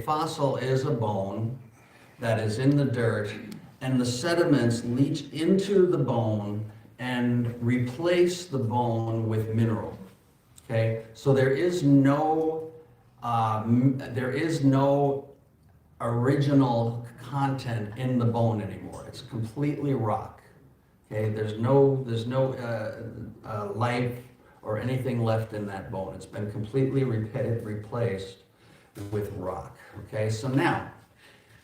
a fossil is a bone that is in the dirt, and the sediments leach into the bone and replace the bone with mineral. Okay, so there is no original content in the bone anymore. It's completely rock. Okay, there's no life or anything left in that bone. It's been completely replaced with rock. Okay, so now,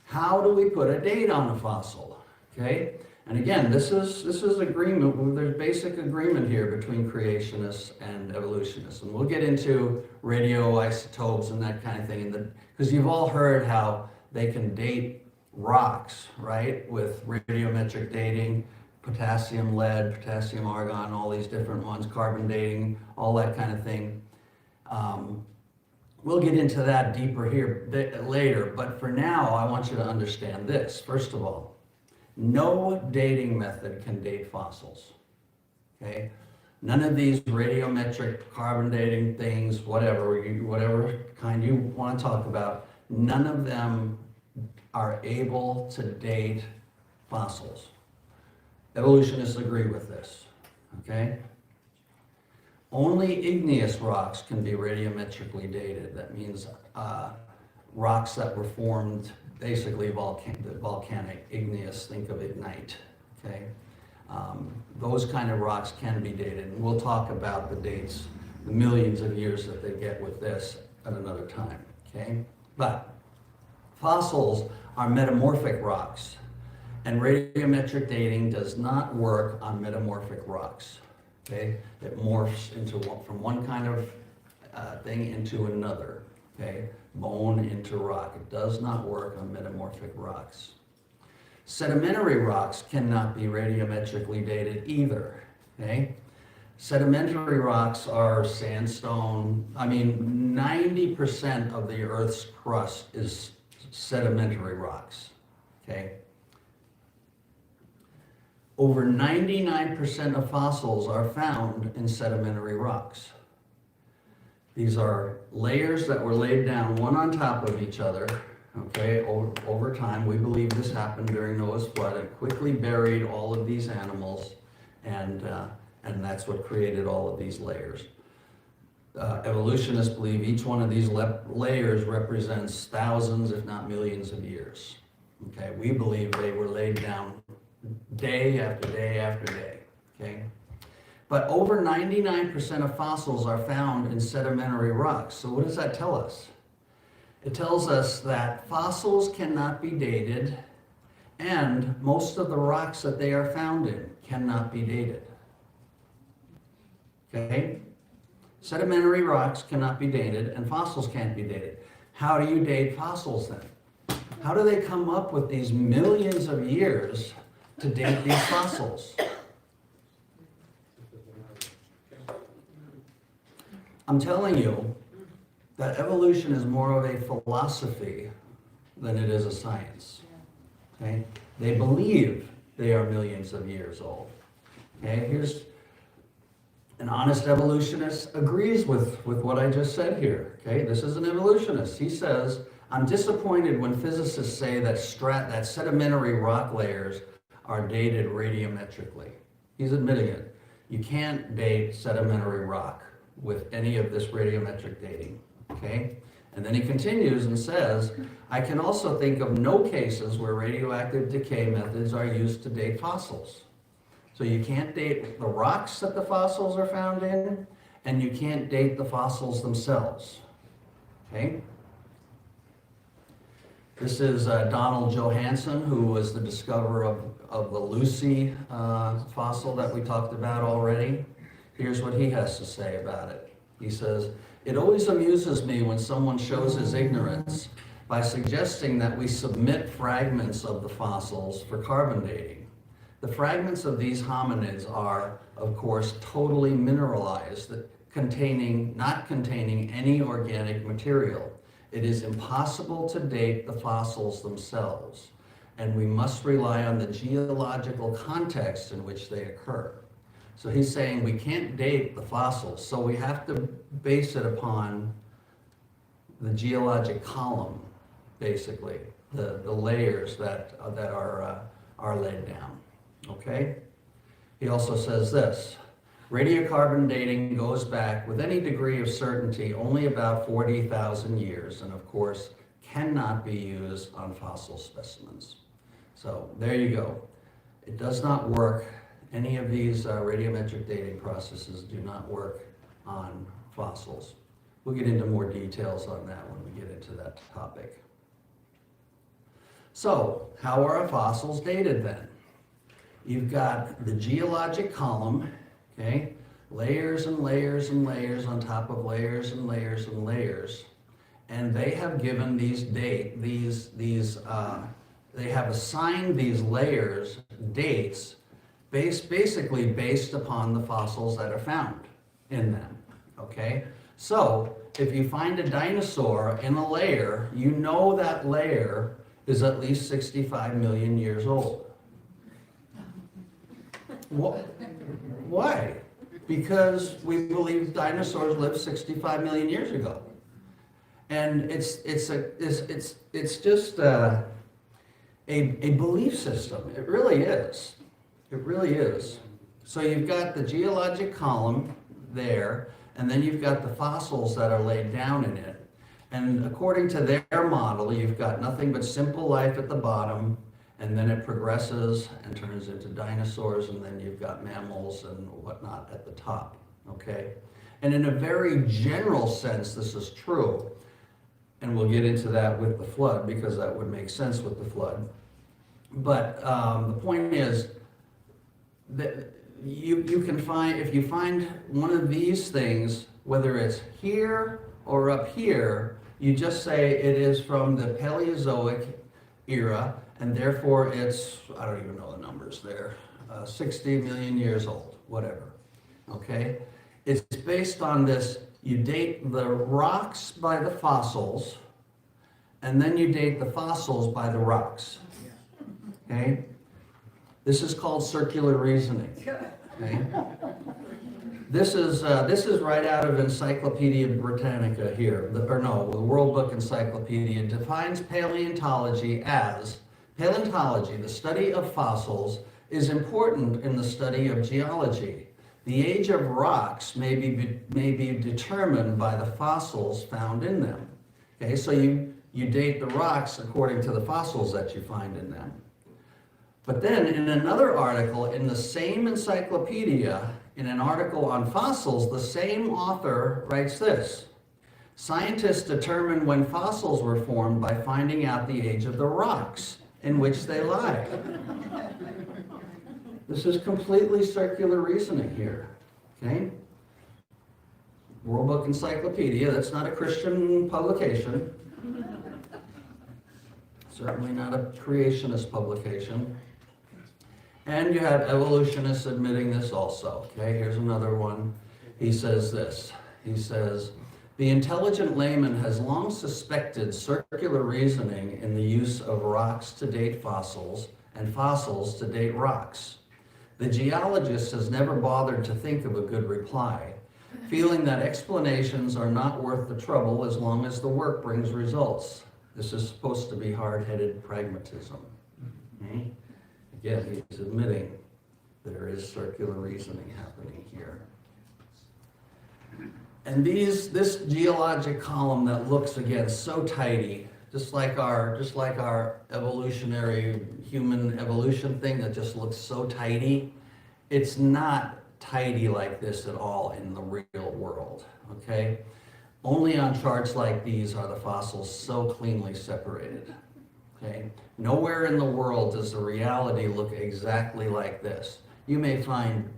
how do we put a date on a fossil? Okay, and again, this is agreement. There's basic agreement here between creationists and evolutionists, and we'll get into radioisotopes and that kind of thing. Because you've all heard how they can date rocks, right, with radiometric dating, potassium, lead, potassium, argon, all these different ones, carbon dating, all that kind of thing. We'll get into that deeper here later, but for now, I want you to understand this. First of all, no dating method can date fossils, okay? None of these radiometric carbon dating things, whatever kind you want to talk about, none of them are able to date fossils. Evolutionists agree with this, okay? Only igneous rocks can be radiometrically dated. That means rocks that were formed basically volcanic, igneous, think of ignite, okay? Those kind of rocks can be dated, and we'll talk about the dates, the millions of years that they get with this at another time, okay? But fossils are metamorphic rocks, and radiometric dating does not work on metamorphic rocks. Okay, it morphs from one kind of thing into another. Okay, bone into rock. It does not work on metamorphic rocks. Sedimentary rocks cannot be radiometrically dated either. Okay, sedimentary rocks are sandstone. 90% of the Earth's crust is sedimentary rocks. Okay. Over 99% of fossils are found in sedimentary rocks. These are layers that were laid down one on top of each other, okay, over time. We believe this happened during Noah's flood. It quickly buried all of these animals, and that's what created all of these layers. Evolutionists believe each one of these layers represents thousands, if not millions of years. Okay, we believe they were laid down day after day after day, okay? But over 99% of fossils are found in sedimentary rocks. So what does that tell us? It tells us that fossils cannot be dated, and most of the rocks that they are found in cannot be dated, okay? Sedimentary rocks cannot be dated, and fossils can't be dated. How do you date fossils then? How do they come up with these millions of years to date these fossils? I'm telling you that evolution is more of a philosophy than it is a science. Okay? They believe they are millions of years old. Okay? Here's an honest evolutionist agrees with what I just said here. Okay? This is an evolutionist. He says, I'm disappointed when physicists say that sedimentary rock layers are dated radiometrically. He's admitting it. You can't date sedimentary rock with any of this radiometric dating, okay? And then he continues and says, I can also think of no cases where radioactive decay methods are used to date fossils. So you can't date the rocks that the fossils are found in, and you can't date the fossils themselves, okay? This is Donald Johanson, who was the discoverer of the Lucy fossil that we talked about already. Here's what he has to say about it. He says, it always amuses me when someone shows his ignorance by suggesting that we submit fragments of the fossils for carbon dating. The fragments of these hominids are, of course, totally mineralized, not containing any organic material. It is impossible to date the fossils themselves, and we must rely on the geological context in which they occur. So he's saying we can't date the fossils, so we have to base it upon the geologic column basically, the layers that are laid down, okay? He also says this, radiocarbon dating goes back with any degree of certainty only about 40,000 years, and of course, cannot be used on fossil specimens. So there you go. It does not work. Any of these radiometric dating processes do not work on fossils. We'll get into more details on that when we get into that topic. So, how are fossils dated then? You've got the geologic column, okay? Layers and layers and layers on top of layers and layers and layers. And they have given they have assigned these layers dates basically based upon the fossils that are found in them, okay? So, if you find a dinosaur in a layer, you know that layer is at least 65 million years old. Why? Because we believe dinosaurs lived 65 million years ago. And it's just a belief system. It really is. It really is. So you've got the geologic column there, and then you've got the fossils that are laid down in it. And according to their model, you've got nothing but simple life at the bottom, and then it progresses and turns into dinosaurs, and then you've got mammals and whatnot at the top, okay? And in a very general sense, this is true. And we'll get into that with the flood, because that would make sense with the flood. But the point is that you can find, if you find one of these things, whether it's here or up here, you just say it is from the Paleozoic era, and therefore it's, I don't even know the numbers there, 60 million years old, whatever, okay? It's based on this, you date the rocks by the fossils, and then you date the fossils by the rocks, okay? This is called circular reasoning, okay? This is right out of Encyclopedia Britannica here, the World Book Encyclopedia defines paleontology as, paleontology, the study of fossils, is important in the study of geology. The age of rocks may be determined by the fossils found in them. Okay, so you date the rocks according to the fossils that you find in them. But then in another article in the same encyclopedia, in an article on fossils, the same author writes this. Scientists determine when fossils were formed by finding out the age of the rocks in which they lie. This is completely circular reasoning here, okay? World Book Encyclopedia, that's not a Christian publication. Certainly not a creationist publication. And you have evolutionists admitting this also, okay? Here's another one. He says this. He says, the intelligent layman has long suspected circular reasoning in the use of rocks to date fossils and fossils to date rocks. The geologist has never bothered to think of a good reply, feeling that explanations are not worth the trouble as long as the work brings results. This is supposed to be hard-headed pragmatism. Okay? Again, he's admitting there is circular reasoning happening here. And this geologic column that looks, again, so tidy, just like our evolutionary human evolution thing that just looks so tidy, it's not tidy like this at all in the real world, okay? Only on charts like these are the fossils so cleanly separated, okay? Nowhere in the world does the reality look exactly like this. You may find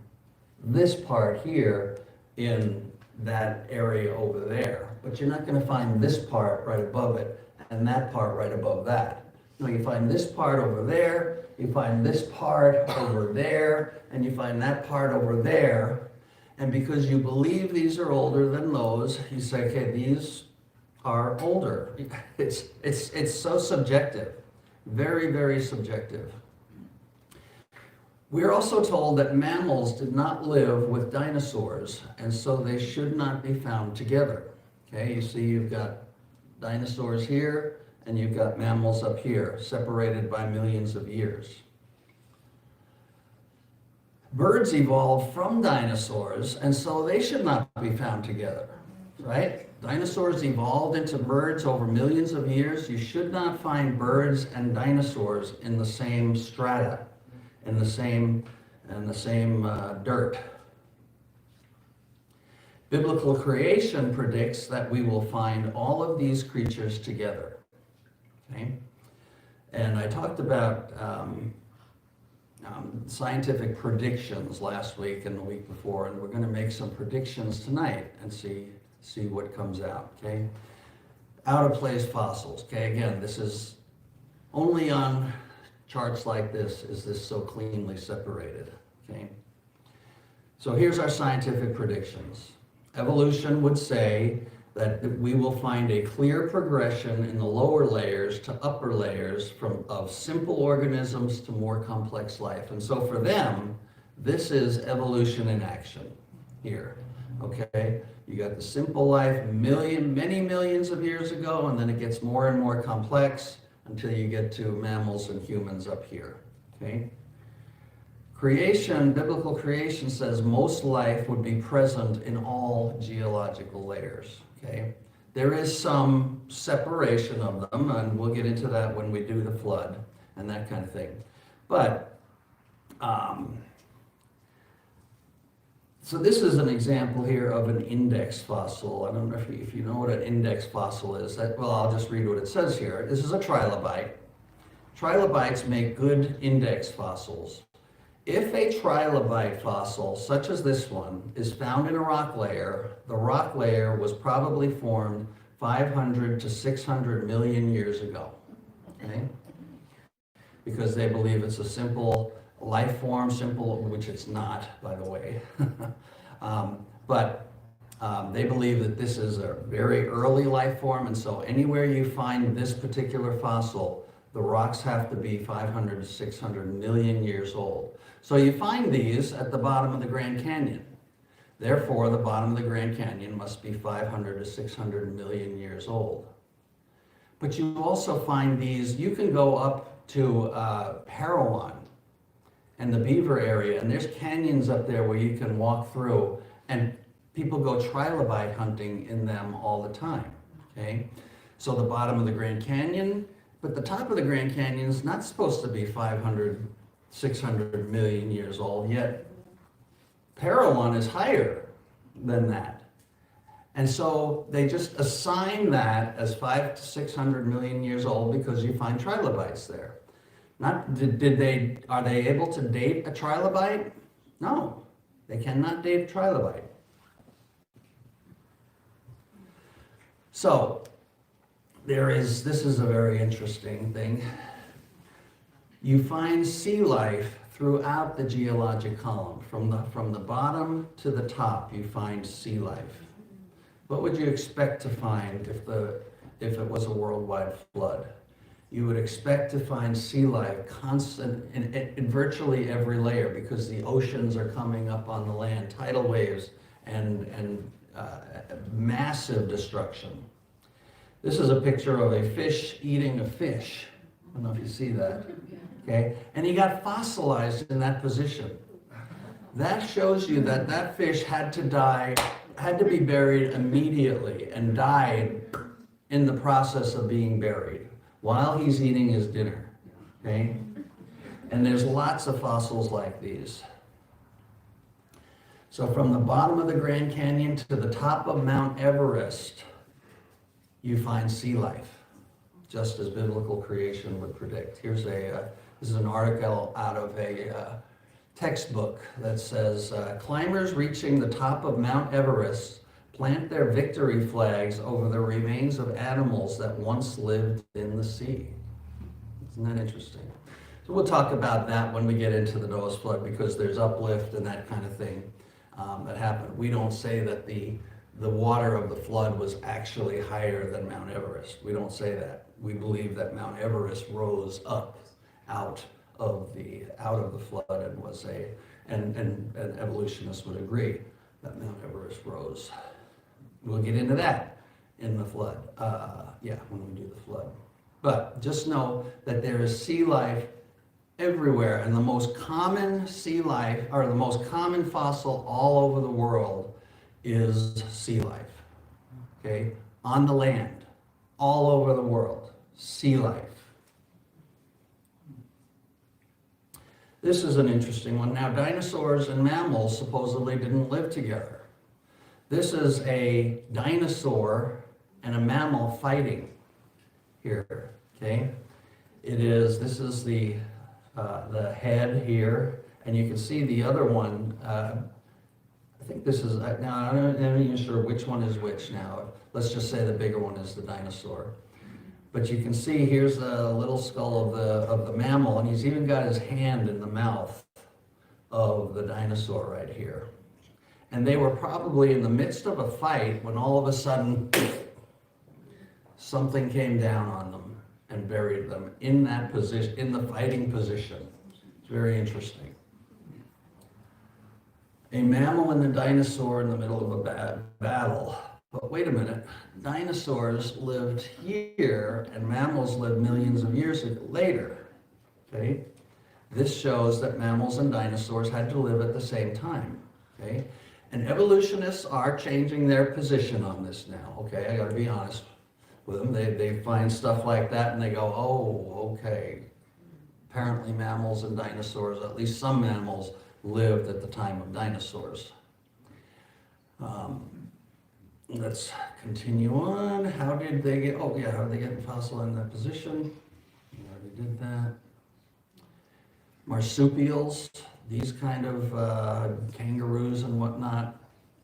this part here in that area over there, but you're not going to find this part right above it and that part right above that. No, you find this part over there, you find this part over there, and you find that part over there. And because you believe these are older than those, you say, okay, these are older. It's so subjective, very, very subjective. We're also told that mammals did not live with dinosaurs, and so they should not be found together. Okay, you see you've got dinosaurs here, and you've got mammals up here, separated by millions of years. Birds evolved from dinosaurs, and so they should not be found together, right? Dinosaurs evolved into birds over millions of years. You should not find birds and dinosaurs in the same strata, in the same dirt. Biblical creation predicts that we will find all of these creatures together. Okay? And I talked about scientific predictions last week and the week before, and we're going to make some predictions tonight and see what comes out. Okay? Out of place fossils. Okay, again, this is only on charts like this is this so cleanly separated. Okay? So here's our scientific predictions. Evolution would say that we will find a clear progression in the lower layers to upper layers of simple organisms to more complex life. And so for them, this is evolution in action here. Okay? You got the simple life many millions of years ago, and then it gets more and more complex until you get to mammals and humans up here. Okay? Creation, biblical creation says most life would be present in all geological layers. Okay? There is some separation of them, and we'll get into that when we do the flood and that kind of thing. But, so this is an example here of an index fossil. I don't know if you know what an index fossil is. Well, I'll just read what it says here. This is a trilobite. Trilobites make good index fossils. If a trilobite fossil, such as this one, is found in a rock layer, the rock layer was probably formed 500 to 600 million years ago. Okay? Because they believe it's a simple life form, which it's not, by the way. But they believe that this is a very early life form, and so anywhere you find this particular fossil, the rocks have to be 500 to 600 million years old. So you find these at the bottom of the Grand Canyon. Therefore, the bottom of the Grand Canyon must be 500 to 600 million years old. But you also find these, you can go up to Parowan and the Beaver area, and there's canyons up there where you can walk through, and people go trilobite hunting in them all the time. Okay? So the bottom of the Grand Canyon, but the top of the Grand Canyon is not supposed to be 500, 600 million years old, yet Parowan is higher than that. And so they just assign that as 500 to 600 million years old because you find trilobites there. Are they able to date a trilobite? No, they cannot date a trilobite. So this is a very interesting thing. You find sea life throughout the geologic column. From the bottom to the top, you find sea life. What would you expect to find if it was a worldwide flood? You would expect to find sea life constant in virtually every layer because the oceans are coming up on the land, tidal waves, and massive destruction. This is a picture of a fish eating a fish. I don't know if you see that. Okay? And he got fossilized in that position. That shows you that that fish had to be buried immediately and died in the process of being buried while he's eating his dinner. Okay? And there's lots of fossils like these. So from the bottom of the Grand Canyon to the top of Mount Everest, you find sea life, just as biblical creation would predict. This is an article out of a textbook that says, climbers reaching the top of Mount Everest plant their victory flags over the remains of animals that once lived in the sea. Isn't that interesting? So we'll talk about that when we get into the Noah's flood, because there's uplift and that kind of thing that happened. We don't say that the water of the flood was actually higher than Mount Everest. We don't say that. We believe that Mount Everest rose up out of the flood and evolutionists would agree that Mount Everest rose. We'll get into that in the flood. When we do the flood. But just know that there is sea life everywhere, and the most common sea life, or the most common fossil all over the world is sea life, okay? On the land, all over the world, sea life. This is an interesting one. Now, dinosaurs and mammals supposedly didn't live together. This is a dinosaur and a mammal fighting here, okay? This is the head here, and you can see the other one. I think this is, now I'm not even sure which one is which now. Let's just say the bigger one is the dinosaur. But you can see here's the little skull of the mammal, and he's even got his hand in the mouth of the dinosaur right here. And they were probably in the midst of a fight when all of a sudden something came down on them and buried them in that position, in the fighting position. It's very interesting. A mammal and a dinosaur in the middle of a battle. But wait a minute, dinosaurs lived here and mammals lived millions of years later, okay? This shows that mammals and dinosaurs had to live at the same time, okay? And evolutionists are changing their position on this now, okay? I gotta be honest with them. They find stuff like that and they go, oh, okay. Apparently mammals and dinosaurs, at least some mammals, lived at the time of dinosaurs. Let's continue on. How did they get, how did they get the fossil in that position? We already did that. Marsupials, these kind of kangaroos and whatnot,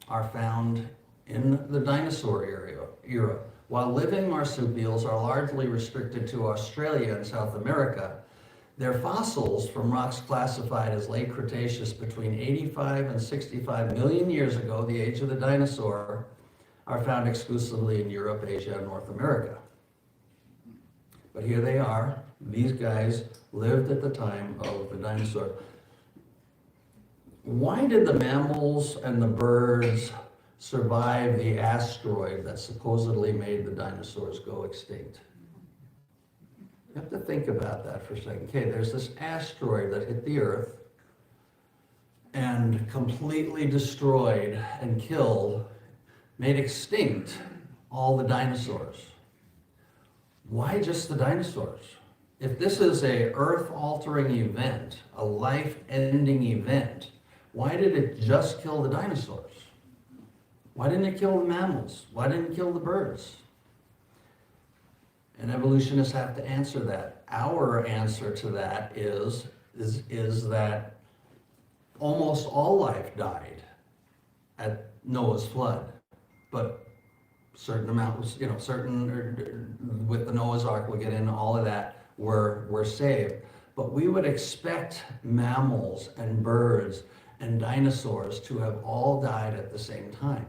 are found in the dinosaur era. While living marsupials are largely restricted to Australia and South America, their fossils from rocks classified as late Cretaceous between 85 and 65 million years ago, the age of the dinosaur, are found exclusively in Europe, Asia, and North America. But here they are. These guys lived at the time of the dinosaur. Why did the mammals and the birds survive the asteroid that supposedly made the dinosaurs go extinct? You have to think about that for a second. Okay, there's this asteroid that hit the Earth and completely destroyed and killed, made extinct all the dinosaurs. Why just the dinosaurs? If this is a earth-altering event, a life-ending event, why did it just kill the dinosaurs? Why didn't it kill the mammals? Why didn't it kill the birds? And evolutionists have to answer that. Our answer to that is that almost all life died at Noah's flood. But certain amounts, with the Noah's Ark, we'll get into all of that, were saved. But we would expect mammals and birds and dinosaurs to have all died at the same time,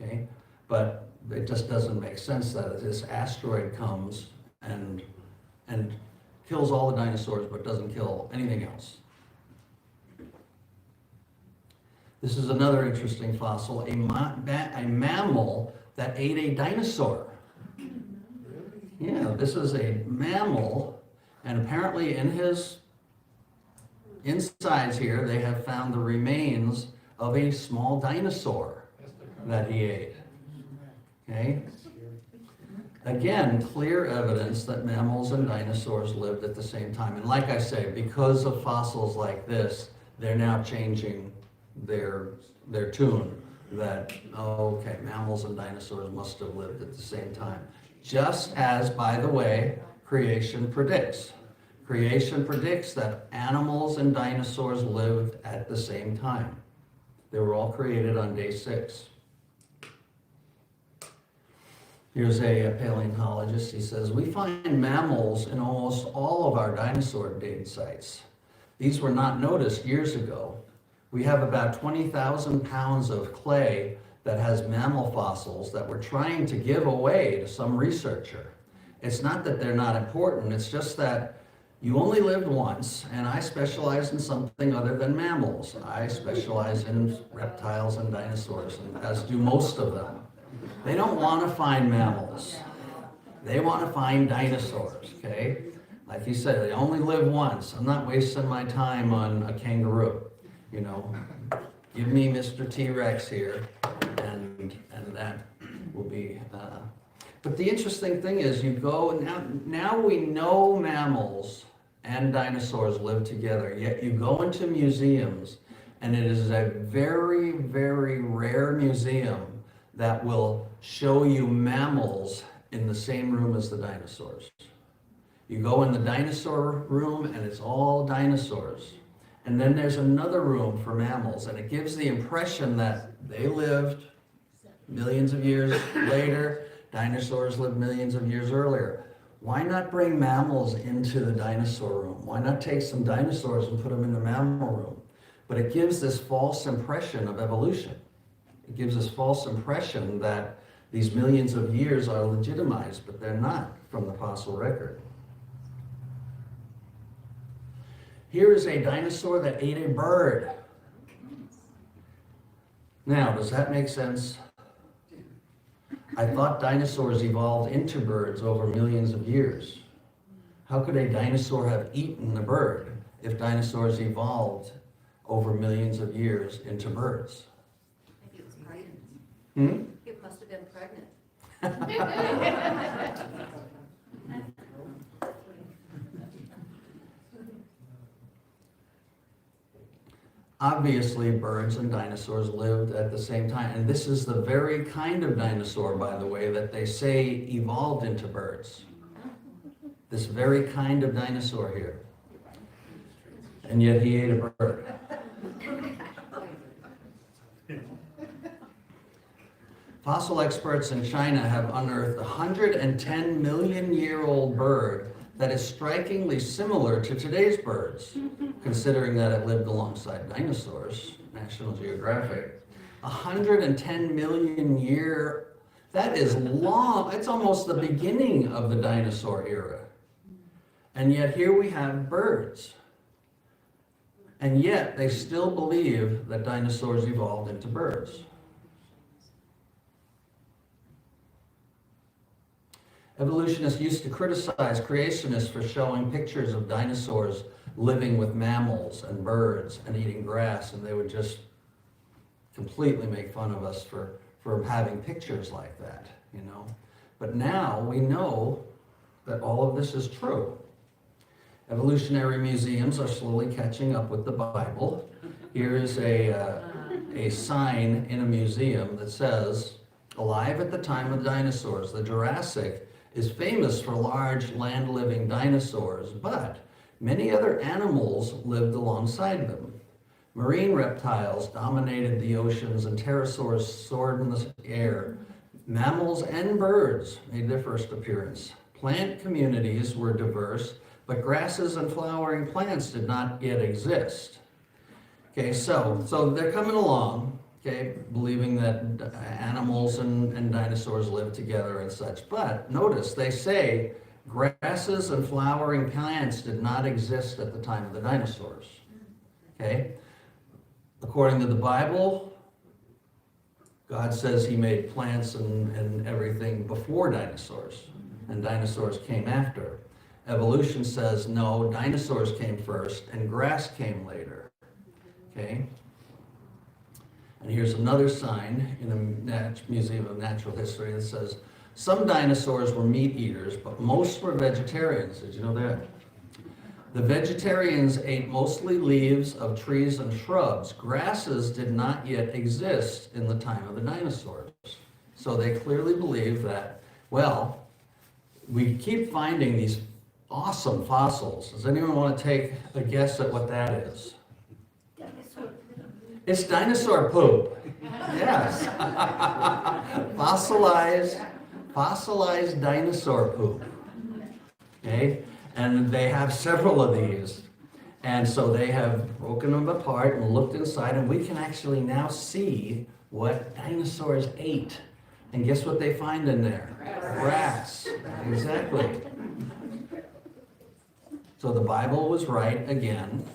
okay? But it just doesn't make sense that this asteroid comes and kills all the dinosaurs but doesn't kill anything else. This is another interesting fossil, a mammal that ate a dinosaur. Yeah, this is a mammal, and apparently in his insides here, they have found the remains of a small dinosaur that he ate. Okay? Again, clear evidence that mammals and dinosaurs lived at the same time. And like I say, because of fossils like this, they're now changing their tune that, okay, mammals and dinosaurs must have lived at the same time. Just as, by the way, creation predicts. Creation predicts that animals and dinosaurs lived at the same time. They were all created on day 6. Here's a paleontologist. He says, we find mammals in almost all of our dinosaur dating sites. These were not noticed years ago. We have about 20,000 pounds of clay that has mammal fossils that we're trying to give away to some researcher. It's not that they're not important, it's just that you only lived once, and I specialize in something other than mammals. I specialize in reptiles and dinosaurs, and as do most of them. They don't want to find mammals. They want to find dinosaurs, okay? Like you said, they only live once. I'm not wasting my time on a kangaroo, you know? Give me Mr. T-Rex here, and that will be... But the interesting thing is, you go, now we know mammals and dinosaurs live together, yet you go into museums, and it is a very, very rare museum that will show you mammals in the same room as the dinosaurs. You go in the dinosaur room and it's all dinosaurs. And then there's another room for mammals, and it gives the impression that they lived millions of years later, dinosaurs lived millions of years earlier. Why not bring mammals into the dinosaur room? Why not take some dinosaurs and put them in the mammal room? But it gives this false impression of evolution. It gives this false impression that these millions of years are legitimized, but they're not from the fossil record. Here is a dinosaur that ate a bird. Now, does that make sense? I thought dinosaurs evolved into birds over millions of years. How could a dinosaur have eaten a bird if dinosaurs evolved over millions of years into birds? Maybe it was pregnant. It must have been pregnant. Obviously, birds and dinosaurs lived at the same time. And this is the very kind of dinosaur, by the way, that they say evolved into birds. This very kind of dinosaur here. And yet he ate a bird. Fossil experts in China have unearthed a 110-million-year-old bird that is strikingly similar to today's birds, considering that it lived alongside dinosaurs, National Geographic. 110 million year, that is long, it's almost the beginning of the dinosaur era. And yet here we have birds. And yet they still believe that dinosaurs evolved into birds. Evolutionists used to criticize creationists for showing pictures of dinosaurs living with mammals and birds and eating grass, and they would just completely make fun of us for having pictures like that, you know. But now we know that all of this is true. Evolutionary museums are slowly catching up with the Bible. Here is a sign in a museum that says, alive at the time of the dinosaurs, the Jurassic is famous for large land-living dinosaurs, but many other animals lived alongside them. Marine reptiles dominated the oceans and pterosaurs soared in the air. Mammals and birds made their first appearance. Plant communities were diverse, but grasses and flowering plants did not yet exist. Okay, so they're coming along, okay, believing that animals and dinosaurs live together and such. But notice they say grasses and flowering plants did not exist at the time of the dinosaurs. Okay? According to the Bible, God says he made plants and everything before dinosaurs, and dinosaurs came after. Evolution says no, dinosaurs came first and grass came later. Okay? And here's another sign in a Museum of Natural History that says, some dinosaurs were meat eaters, but most were vegetarians. Did you know that? The vegetarians ate mostly leaves of trees and shrubs. Grasses did not yet exist in the time of the dinosaurs. So they clearly believe that, well, we keep finding these awesome fossils. Does anyone want to take a guess at what that is? It's dinosaur poop. Yes. Fossilized dinosaur poop. Okay? And they have several of these. And so they have broken them apart and looked inside, and we can actually now see what dinosaurs ate. And guess what they find in there? Grass. Exactly. So the Bible was right again,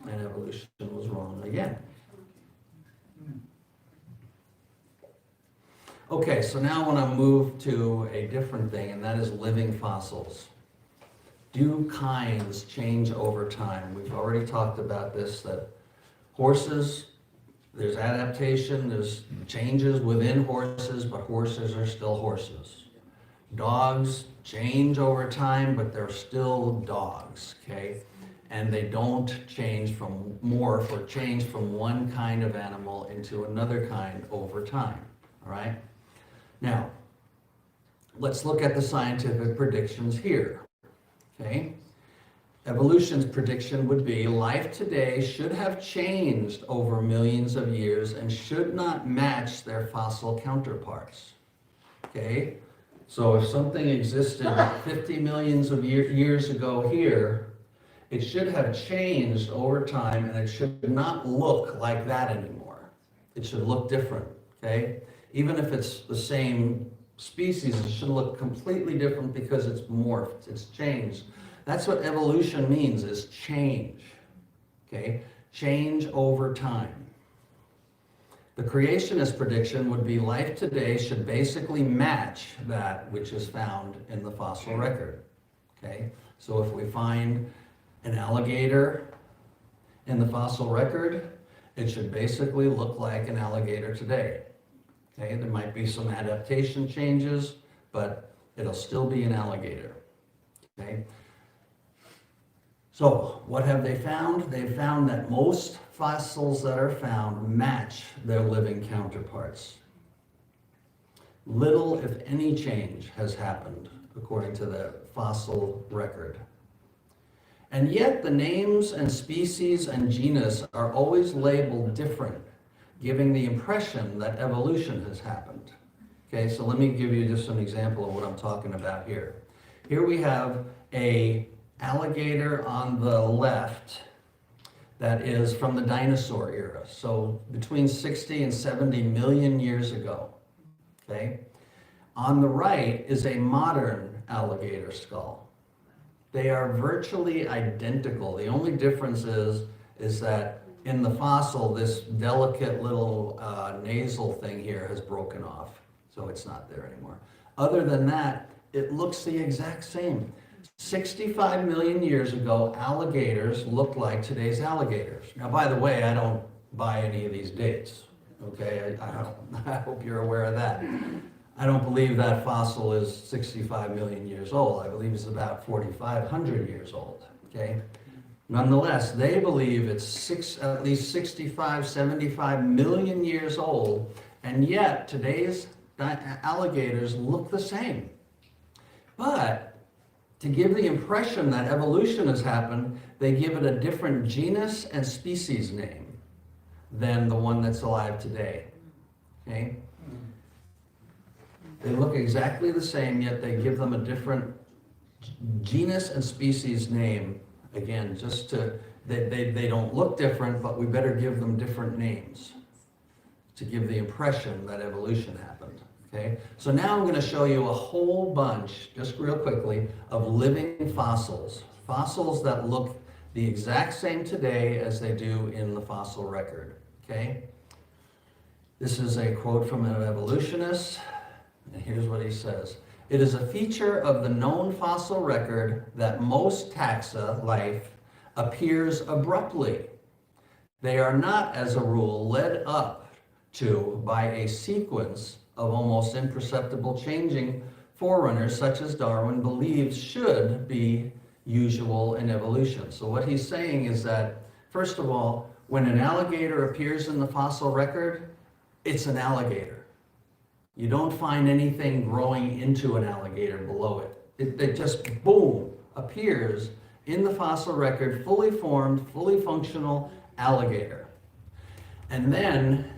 and evolution was wrong again. Okay, so now I want to move to a different thing, and that is living fossils. Do kinds change over time? We've already talked about this, that horses, there's adaptation, there's changes within horses, but horses are still horses. Dogs change over time, but they're still dogs, okay? And they don't change from morph or change from one kind of animal into another kind over time, all right? Now, let's look at the scientific predictions here, okay? Evolution's prediction would be life today should have changed over millions of years and should not match their fossil counterparts, okay? So if something existed 50 millions of years ago here, it should have changed over time and it should not look like that anymore. It should look different, okay? Even if it's the same species, it should look completely different because it's morphed, it's changed. That's what evolution means, is change, okay? Change over time. The creationist prediction would be life today should basically match that which is found in the fossil record, okay? So if we find an alligator in the fossil record, it should basically look like an alligator today, okay? There might be some adaptation changes, but it'll still be an alligator, okay? So what have they found? They've found that most fossils that are found match their living counterparts. Little, if any, change has happened according to the fossil record. And yet the names and species and genus are always labeled different, giving the impression that evolution has happened. Okay, so let me give you just an example of what I'm talking about here. Here we have a alligator on the left that is from the dinosaur era, so between 60 and 70 million years ago, okay? On the right is a modern alligator skull. They are virtually identical. The only difference is that in the fossil, this delicate little nasal thing here has broken off, so it's not there anymore. Other than that, it looks the exact same. 65 million years ago, alligators looked like today's alligators. Now, by the way, I don't buy any of these dates, okay? I hope you're aware of that. I don't believe that fossil is 65 million years old. I believe it's about 4,500 years old, okay? Nonetheless, they believe it's at least 65, 75 million years old, and yet today's alligators look the same. But to give the impression that evolution has happened, they give it a different genus and species name than the one that's alive today, okay? They look exactly the same, yet they give them a different genus and species name. Again, just to, they don't look different, but we better give them different names to give the impression that evolution happened. Okay, so now I'm going to show you a whole bunch, just real quickly, of living fossils. Fossils that look the exact same today as they do in the fossil record. Okay, this is a quote from an evolutionist, and here's what he says. It is a feature of the known fossil record that most taxa life appears abruptly. They are not, as a rule, led up to by a sequence of almost imperceptible changing forerunners such as Darwin believes should be usual in evolution. So what he's saying is that, first of all, when an alligator appears in the fossil record, it's an alligator. You don't find anything growing into an alligator below it. It just, boom, appears in the fossil record, fully formed, fully functional alligator. And then,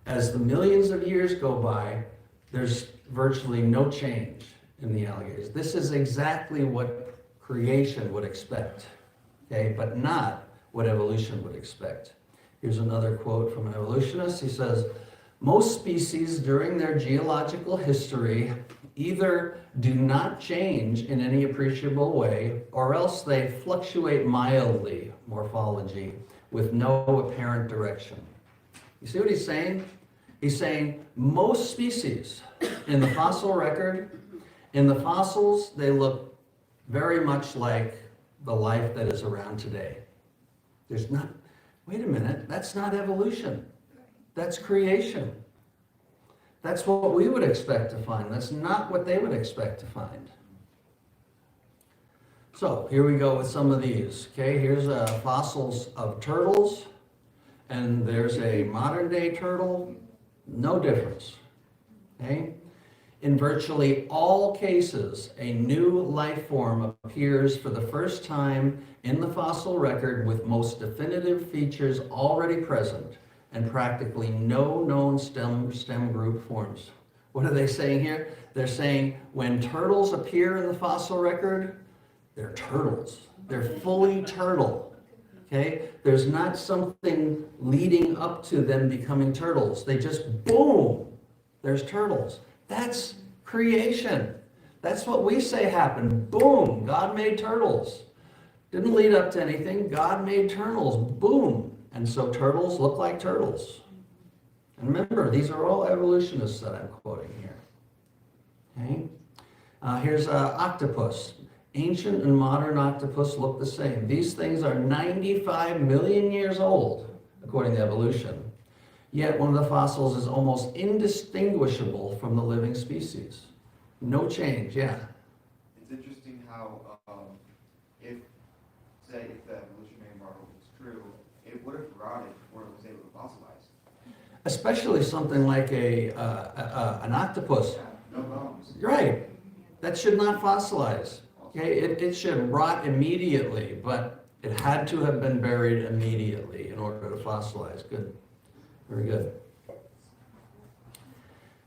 as the millions of years go by, there's virtually no change in the alligators. This is exactly what creation would expect, okay, but not what evolution would expect. Here's another quote from an evolutionist. He says, most species during their geological history either do not change in any appreciable way, or else they fluctuate mildly, morphology, with no apparent direction. You see what he's saying? He's saying most species in the fossil record, in the fossils, they look very much like the life that is around today. There's not, wait a minute, that's not evolution. That's creation. That's what we would expect to find. That's not what they would expect to find. So here we go with some of these. Okay, here's fossils of turtles, and there's a modern day turtle. No difference. Okay? In virtually all cases, a new life form appears for the first time in the fossil record with most definitive features already present and practically no known stem group forms. What are they saying here? They're saying when turtles appear in the fossil record, they're turtles. They're fully turtle. Okay? There's not something leading up to them becoming turtles. They just, boom, there's turtles. That's creation. That's what we say happened. Boom, God made turtles. Didn't lead up to anything. God made turtles. Boom. And so turtles look like turtles. And remember, these are all evolutionists that I'm quoting here. Okay? Here's octopus. Ancient and modern octopus look the same. These things are 95 million years old, according to evolution. Yet one of the fossils is almost indistinguishable from the living species. No change, yeah. It's interesting how, if the evolutionary model is true, it would have rotted before it was able to fossilize. Especially something like an octopus. Yeah, no bones. Right. That should not fossilize. Okay, it should rot immediately, but it had to have been buried immediately in order to fossilize. Good. Very good.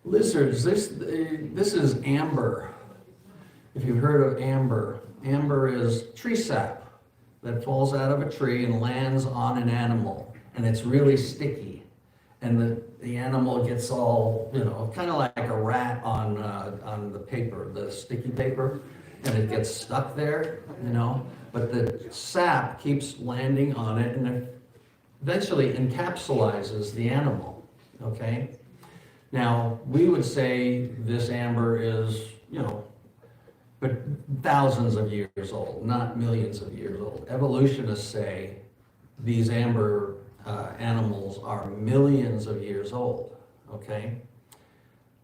Lizards, this is amber. If you've heard of amber, amber is tree sap that falls out of a tree and lands on an animal, and it's really sticky. And the animal gets all, kind of like a rat on the paper, the sticky paper, and it gets stuck there, but the sap keeps landing on it, and it eventually encapsulizes the animal, okay? Now, we would say this amber is, but thousands of years old, not millions of years old. Evolutionists say these amber animals are millions of years old, okay?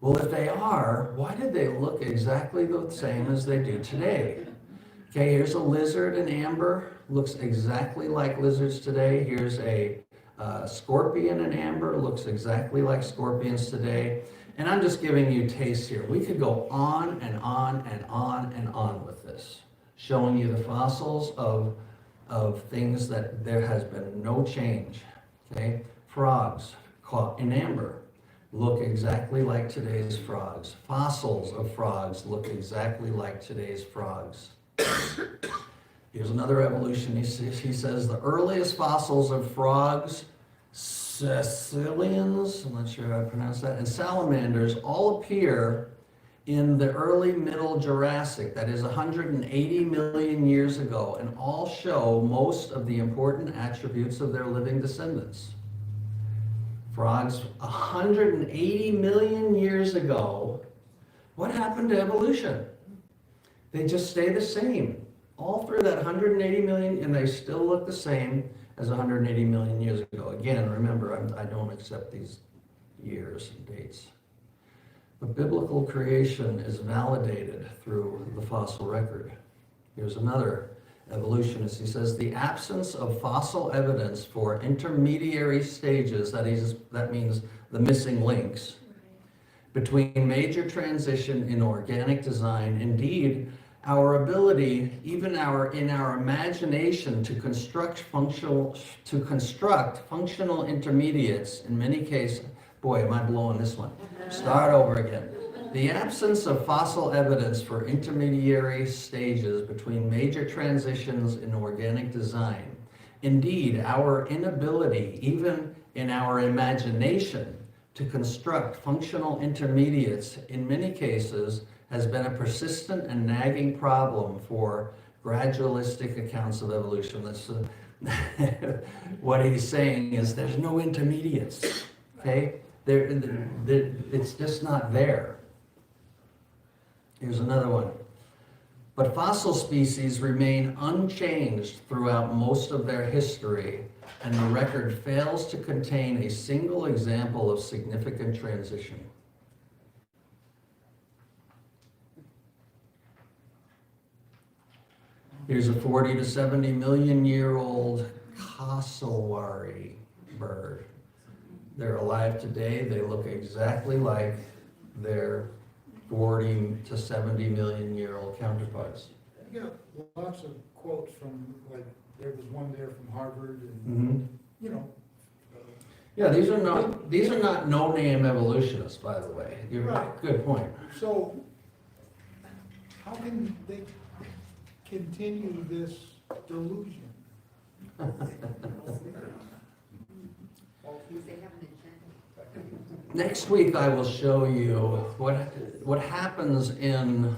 Well, if they are, why did they look exactly the same as they do today? Okay, here's a lizard in amber, looks exactly like lizards today. Here's a scorpion in amber, looks exactly like scorpions today. And I'm just giving you tastes here. We could go on and on and on and on with this, showing you the fossils of things that there has been no change. Okay, frogs caught in amber look exactly like today's frogs. Fossils of frogs look exactly like today's frogs. Here's another evolution. He says the earliest fossils of frogs, caecilians, I'm not sure how to pronounce that, and salamanders all appear in the early middle Jurassic, that is 180 million years ago, and all show most of the important attributes of their living descendants. Frogs 180 million years ago, what happened to evolution? They just stay the same. All through that 180 million, and they still look the same as 180 million years ago. Again, remember, I don't accept these years and dates. But biblical creation is validated through the fossil record. Here's another evolutionist. He says the absence of fossil evidence for intermediary stages, that means the missing links, between major transition in organic design, indeed, our ability, even in our imagination, to construct functional intermediates, in many cases, boy, am I blowing this one. Start over again. The absence of fossil evidence for intermediary stages between major transitions in organic design. Indeed, our inability, even in our imagination, to construct functional intermediates, in many cases, has been a persistent and nagging problem for gradualistic accounts of evolution. That's what he's saying is there's no intermediates, okay? It's just not there. Here's another one. But fossil species remain unchanged throughout most of their history, and the record fails to contain a single example of significant transition. Here's a 40 to 70 million year old cassowary bird. They're alive today. They look exactly like their 40 to 70 million year old counterparts. You got lots of quotes from, like, there was one there from Harvard and, you know. Yeah, these are not no-name evolutionists, by the way. You're Right. Good point. So, how can they continue this delusion? They have an agenda. Next week, I will show you what happens in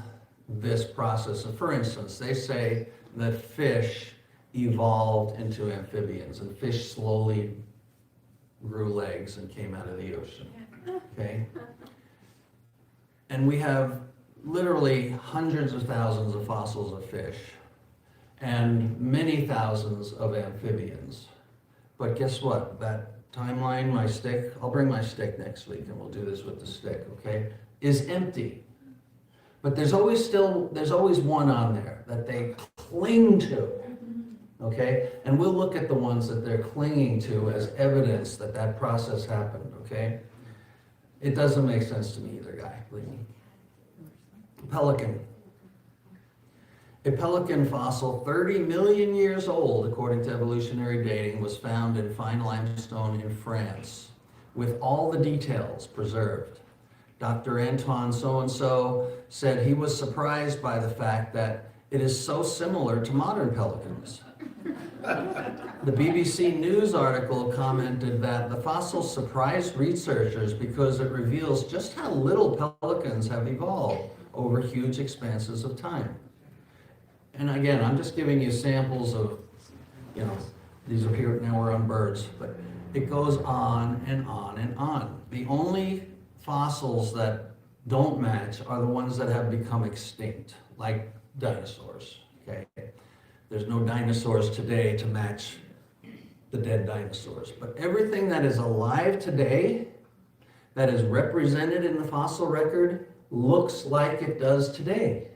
this process. So for instance, they say that fish evolved into amphibians, and fish slowly grew legs and came out of the ocean. Okay? And we have literally hundreds of thousands of fossils of fish and many thousands of amphibians. But guess what? That timeline, my stick, I'll bring my stick next week and we'll do this with the stick, okay, is empty. But there's always one on there that they cling to, okay? And we'll look at the ones that they're clinging to as evidence that that process happened, okay? It doesn't make sense to me either, guy, believe me. Pelican. A pelican fossil 30 million years old, according to evolutionary dating, was found in fine limestone in France, with all the details preserved. Dr. Antoine so-and-so said he was surprised by the fact that it is so similar to modern pelicans. The BBC News article commented that the fossil surprised researchers because it reveals just how little pelicans have evolved over huge expanses of time. And again, I'm just giving you samples of, you know, these are here, now we're on birds, but it goes on and on and on. The only fossils that don't match are the ones that have become extinct, like dinosaurs, okay? There's no dinosaurs today to match the dead dinosaurs. But everything that is alive today, that is represented in the fossil record, looks like it does today.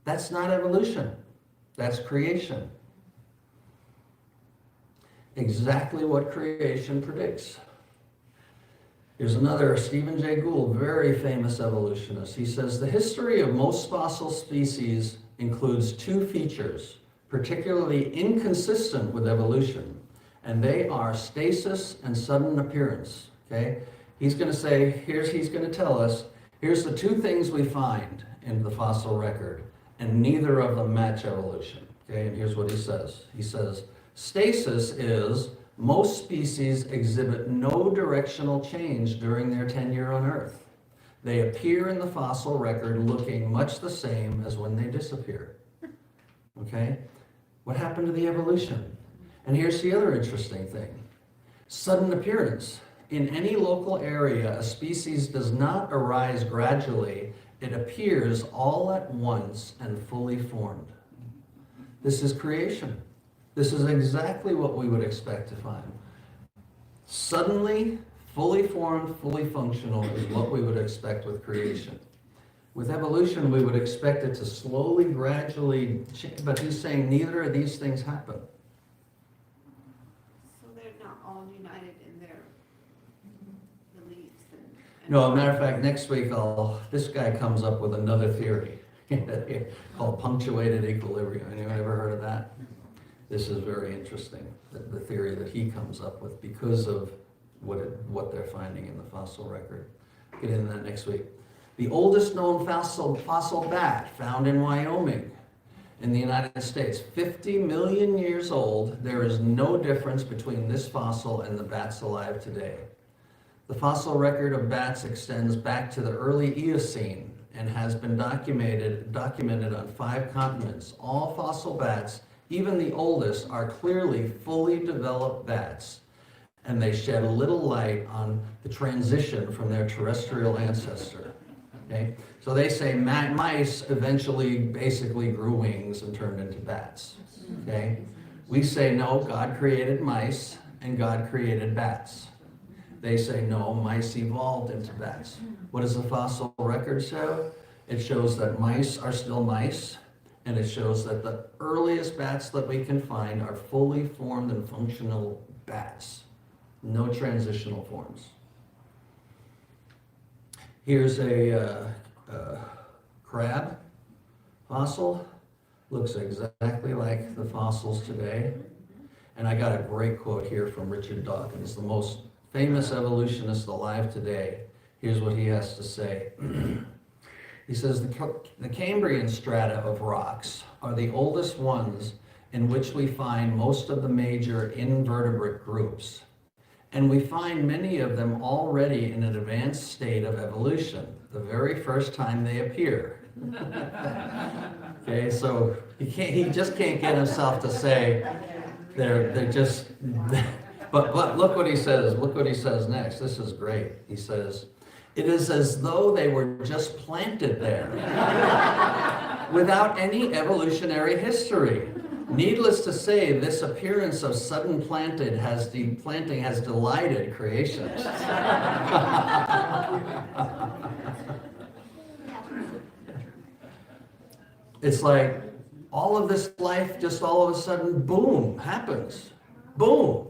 That's not evolution. That's creation. Exactly what creation predicts. Here's another, Stephen Jay Gould, very famous evolutionist. He says, the history of most fossil species includes two features, particularly inconsistent with evolution, and they are stasis and sudden appearance, okay? He's going to say, he's going to tell us, here's the two things we find in the fossil record, and neither of them match evolution, okay? And here's what he says. He says, stasis is most species exhibit no directional change during their tenure on Earth. They appear in the fossil record looking much the same as when they disappear, okay? What happened to the evolution? And here's the other interesting thing. Sudden appearance. In any local area, a species does not arise gradually. It appears all at once and fully formed. This is creation. This is exactly what we would expect to find. Suddenly, fully formed, fully functional is what we would expect with creation. With evolution, we would expect it to slowly, gradually change, but he's saying neither of these things happen. So they're not all united in their beliefs and. No, as a matter of fact, next week this guy comes up with another theory called punctuated equilibrium. Anyone ever heard of that? This is very interesting, the theory that he comes up with because of what they're finding in the fossil record. Get into that next week. The oldest known fossil bat found in Wyoming in the United States, 50 million years old. There is no difference between this fossil and the bats alive today. The fossil record of bats extends back to the early Eocene and has been documented on 5 continents. All fossil bats, even the oldest, are clearly fully developed bats. and they shed a little light on the transition from their terrestrial ancestor. Okay? So they say mice eventually basically grew wings and turned into bats. Okay? We say no, God created mice and God created bats. They say no, mice evolved into bats. What does the fossil record show? It shows that mice are still mice, and it shows that the earliest bats that we can find are fully formed and functional bats. No transitional forms. Here's a crab fossil. Looks exactly like the fossils today. And I got a great quote here from Richard Dawkins, the most famous evolutionist alive today. Here's what he has to say. He says, the Cambrian strata of rocks are the oldest ones in which we find most of the major invertebrate groups. And we find many of them already in an advanced state of evolution, the very first time they appear. Okay, so he just can't get himself to say they're just, but look what he says, next. This is great. He says, it is as though they were just planted there without any evolutionary history. Needless to say, this appearance of sudden planting has delighted creationists. It's like all of this life just all of a sudden, boom, happens. Boom.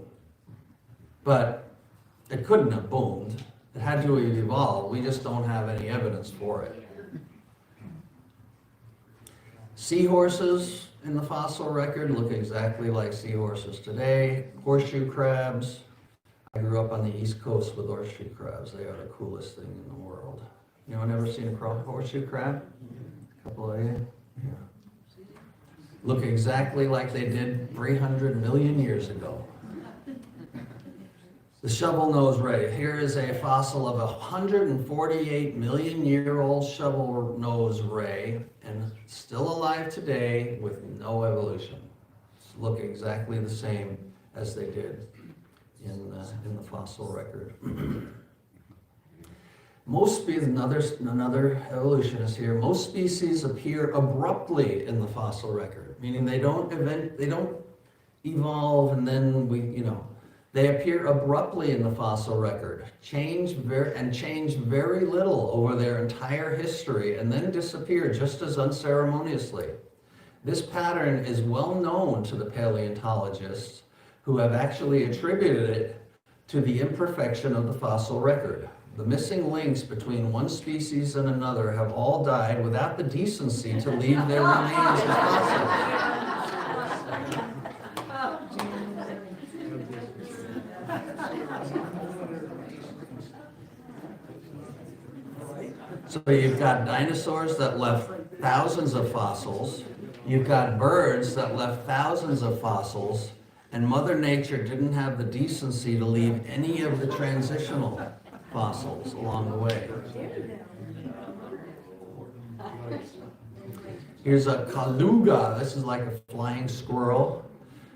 But it couldn't have boomed. It had to have evolved. We just don't have any evidence for it. Seahorses in the fossil record look exactly like seahorses today. Horseshoe crabs. I grew up on the East Coast with horseshoe crabs. They are the coolest thing in the world. Anyone ever seen a horseshoe crab? A couple of you? Yeah. Look exactly like they did 300 million years ago. The shovel-nosed ray. Here is a fossil of a 148 million year old shovel-nosed ray, and still alive today with no evolution. Look exactly the same as they did in the fossil record. Most species, another evolutionist here, most species appear abruptly in the fossil record, meaning they don't evolve and then they appear abruptly in the fossil record, change very little over their entire history, and then disappear just as unceremoniously. This pattern is well known to the paleontologists, who have actually attributed it to the imperfection of the fossil record. The missing links between one species and another have all died without the decency to leave their remains as fossils. So you've got dinosaurs that left thousands of fossils, you've got birds that left thousands of fossils, and Mother Nature didn't have the decency to leave any of the transitional fossils along the way. Here's a caluga. This is like a flying squirrel.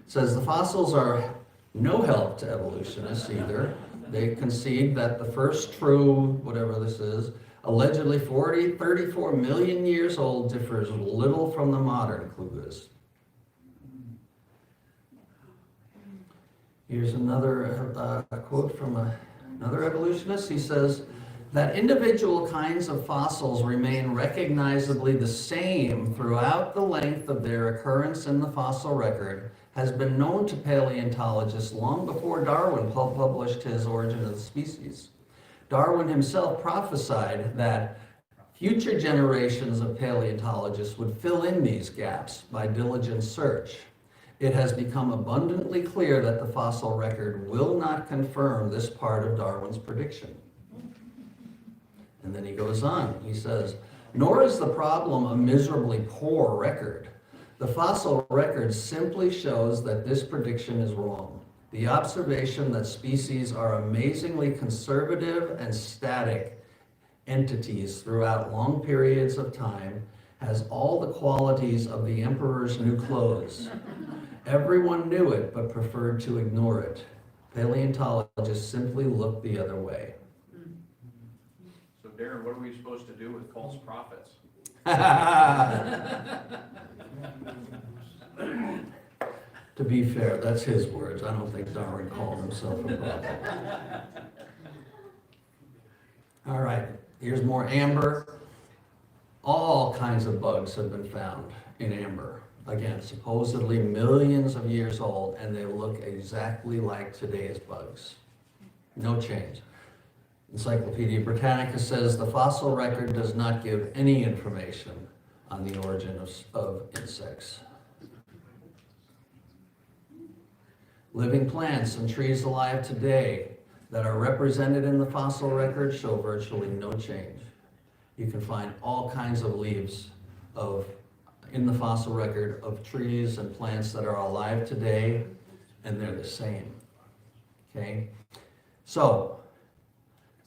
It says the fossils are no help to evolutionists either. They concede that the first true, whatever this is, allegedly 34 million years old, differs little from the modern calugas. Here's another quote from another evolutionist. He says that individual kinds of fossils remain recognizably the same throughout the length of their occurrence in the fossil record has been known to paleontologists long before Darwin published his Origin of the Species. Darwin himself prophesied that future generations of paleontologists would fill in these gaps by diligent search. It has become abundantly clear that the fossil record will not confirm this part of Darwin's prediction. And then he goes on, he says, nor is the problem a miserably poor record. The fossil record simply shows that this prediction is wrong. The observation that species are amazingly conservative and static entities throughout long periods of time has all the qualities of the emperor's new clothes. Everyone knew it but preferred to ignore it. Paleontologists simply look the other way. So Darren, what are we supposed to do with false prophets? To be fair, that's his words. I don't think Darwin called himself a prophet. All right, here's more amber. All kinds of bugs have been found in amber. Again, supposedly millions of years old, and they look exactly like today's bugs. No change. Encyclopedia Britannica says the fossil record does not give any information on the origin of insects. Living plants and trees alive today that are represented in the fossil record show virtually no change. You can find all kinds of leaves in the fossil record of trees and plants that are alive today, and they're the same. Okay? So,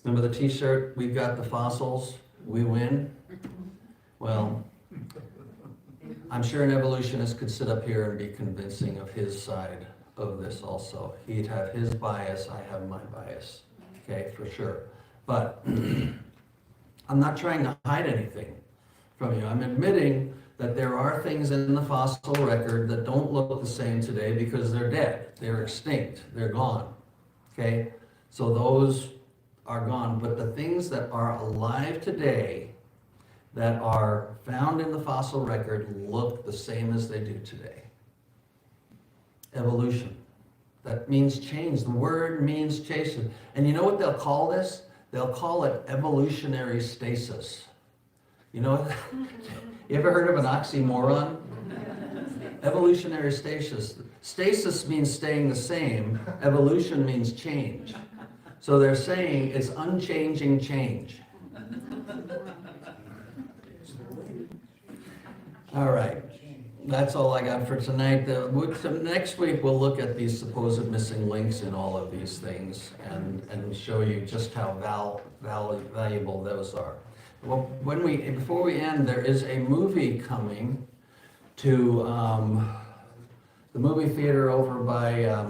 remember the t-shirt, we've got the fossils, we win? Well, I'm sure an evolutionist could sit up here and be convincing of his side of this also. He'd have his bias, I have my bias, okay, for sure. But I'm not trying to hide anything from you. I'm admitting that there are things in the fossil record that don't look the same today because they're dead, they're extinct, they're gone, okay? So those are gone, but the things that are alive today that are found in the fossil record look the same as they do today. Evolution. That means change. The word means change. And you know what they'll call this? They'll call it evolutionary stasis. You know, you ever heard of an oxymoron? Evolutionary stasis. Stasis means staying the same. Evolution means change. So they're saying it's unchanging change. All right. That's all I got for tonight. Next week, we'll look at these supposed missing links in all of these things and show you just how valuable those are. Well, before we end, there is a movie coming to the movie theater over by, I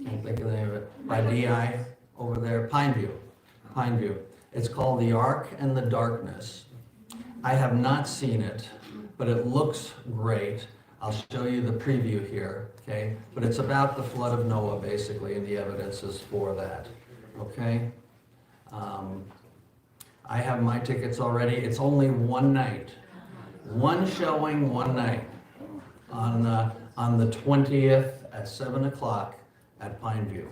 can't think of the name of it, by DI over there, Pineview. It's called The Ark and the Darkness. I have not seen it, but it looks great. I'll show you the preview here, okay? But it's about the flood of Noah, basically, and the evidences for that, okay? I have my tickets already. It's only one night. One showing, one night. On the 20th at 7 o'clock at Pineview.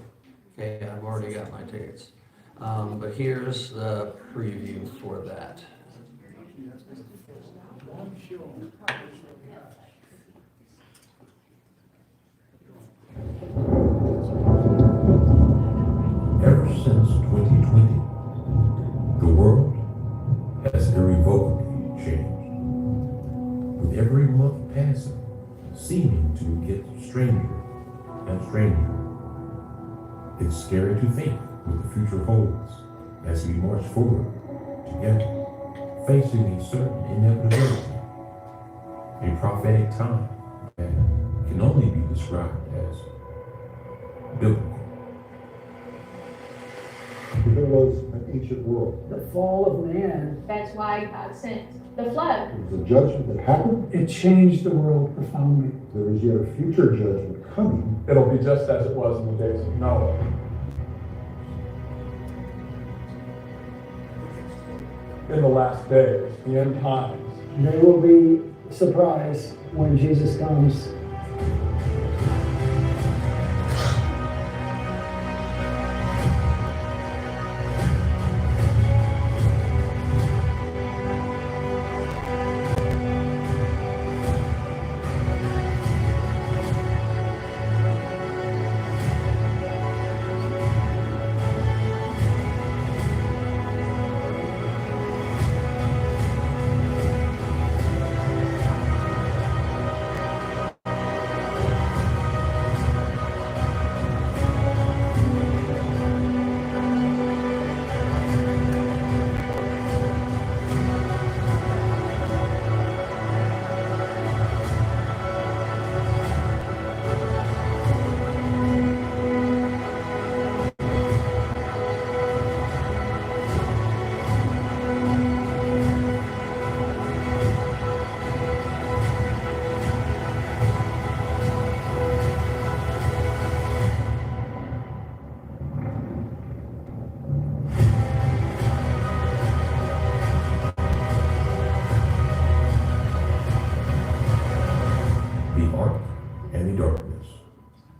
Okay, I've already got my tickets. But here's the preview for that. Ever since 2020, the world has irrevocably changed. With every month passing, seeming to get stranger and stranger. It's scary to think what the future holds as we march forward together, facing a certain inevitability. A prophetic time that can only be described as biblical. There was an ancient world. The fall of man. That's why God sent the flood. It was a judgment that happened. It changed the world profoundly. There is yet a future judgment coming. It'll be just as it was in the days of Noah. In the last days, the end times, There will be surprise when Jesus comes.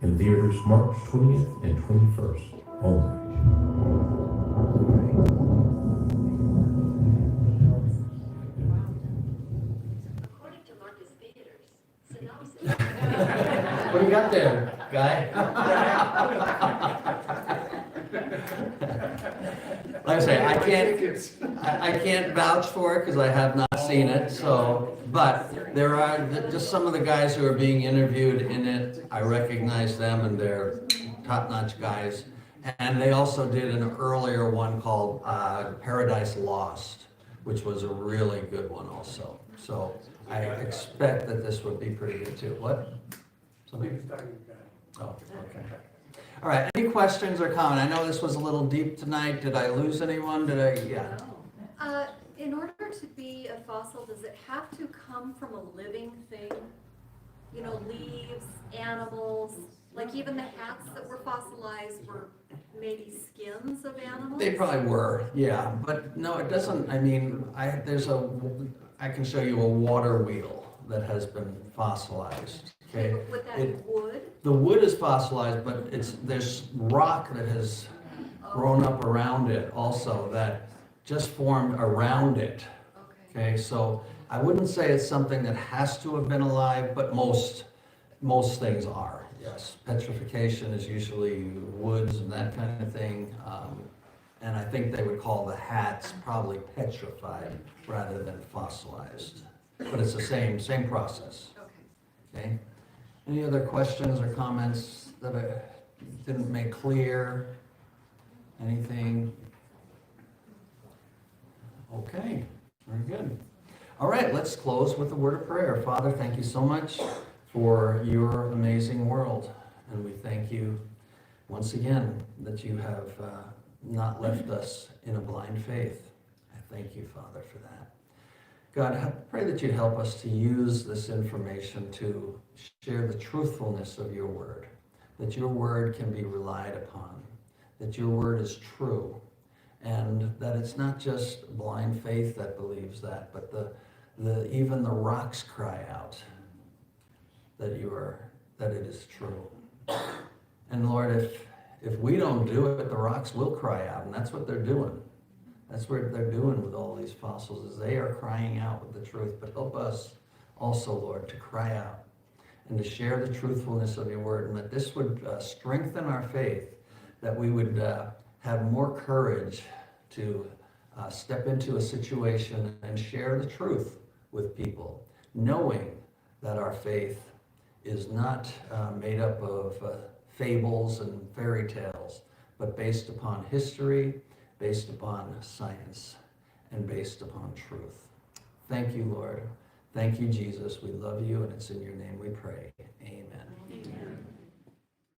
in theaters March 20th and 21st only. According to Marcus Theaters, synopsis. What do you got there, guy? Like I say, I can't vouch for it because I have not seen it, so, but there are just some of the guys who are being interviewed in it. I recognize them and they're top-notch guys. And they also did an earlier one called Paradise Lost, which was a really good one also. So I expect that this would be pretty good too. What? Something? Oh, okay. All right, any questions or comment? I know this was a little deep tonight. Did I lose anyone? Yeah. In order to be a fossil, does it have to come from a living thing? You know, leaves, animals, like even the hats that were fossilized were maybe skins of animals? They probably were, yeah, but no, it doesn't, I mean, I can show you a water wheel that has been fossilized, okay? Would that be wood? The wood is fossilized, but there's rock that has grown up around it also that just formed around it, okay? So I wouldn't say it's something that has to have been alive, but most things are, yes. Petrification is usually woods and that kind of thing. And I think they would call the hats probably petrified rather than fossilized. But it's the same process, okay? Any other questions or comments that I didn't make clear? Anything? Okay, very good. All right, let's close with a word of prayer. Father, thank you so much for your amazing world. And we thank you once again that you have not left us in a blind faith. I thank you, Father, for that. God, I pray that you'd help us to use this information to share the truthfulness of your word, that your word can be relied upon, that your word is true, and that it's not just blind faith that believes that, but even the rocks cry out that it is true. And Lord, if we don't do it, the rocks will cry out, and that's what they're doing. That's what they're doing with all these fossils, is they are crying out with the truth. But help us also, Lord, to cry out and to share the truthfulness of your word, and that this would strengthen our faith, that we would have more courage to step into a situation and share the truth with people, knowing that our faith is not made up of fables and fairy tales, but based upon history, based upon science, and based upon truth. Thank you, Lord. Thank you, Jesus. We love you, and it's in your name we pray. Amen.